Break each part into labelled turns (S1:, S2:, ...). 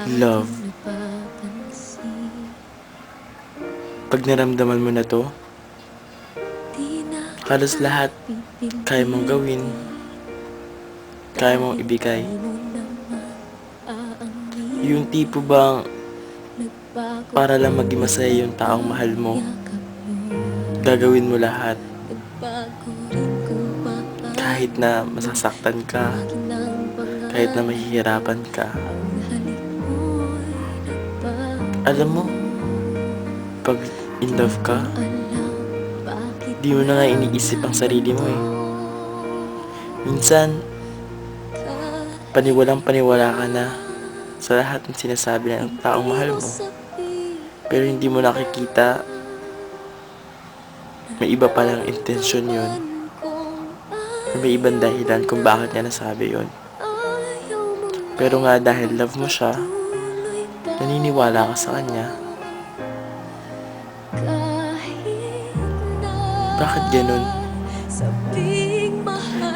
S1: Love. Pag naramdaman mo na to, halos lahat kaya mong gawin, kaya mong ibigay. Yung tipo bang para lang maging masaya yung taong mahal mo, gagawin mo lahat. Kahit na masasaktan ka, kahit na mahihirapan ka. Alam mo, pag in love ka, di mo na nga iniisip ang sarili mo eh. Minsan, paniwalang-paniwala ka na sa lahat ng sinasabi ng taong mahal mo. Pero hindi mo nakikita, may iba palang intensyon yun. May ibang dahilan kung bakit niya nasabi yun. Pero nga dahil love mo siya, naniniwala ka sa kanya. Bakit ganun?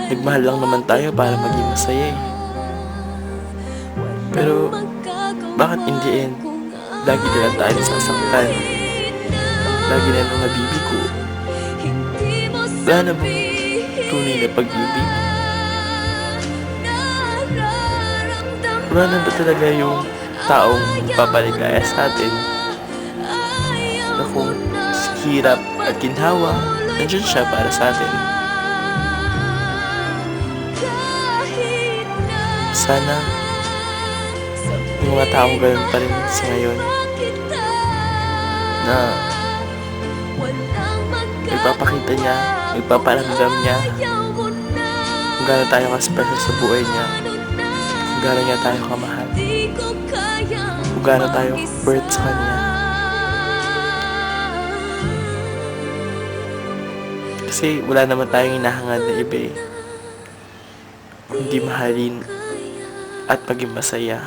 S1: Nagmahal lang naman tayo para maging masaya eh. Pero bakit in the end, lagi na lang tayo nasasaktan? Lagi na lang nabibigo? Wala na bang tunay na pag-ibig? Wala na ba talaga yung taong magpapaligaya sa atin? Na kung hirap at ginhawa, nandiyan siya para sa atin. Sana yung mga taong ganun pa rin sa ngayon na ipapakita niya, ipaparamdam niya kung gaano tayo ka-special sa buhay niya, kung gaano niya tayo kamahal, kung gaano tayo worth sa kanya. Kasi wala naman tayong hinahangad na iba eh, kundi mahalin at maging masaya.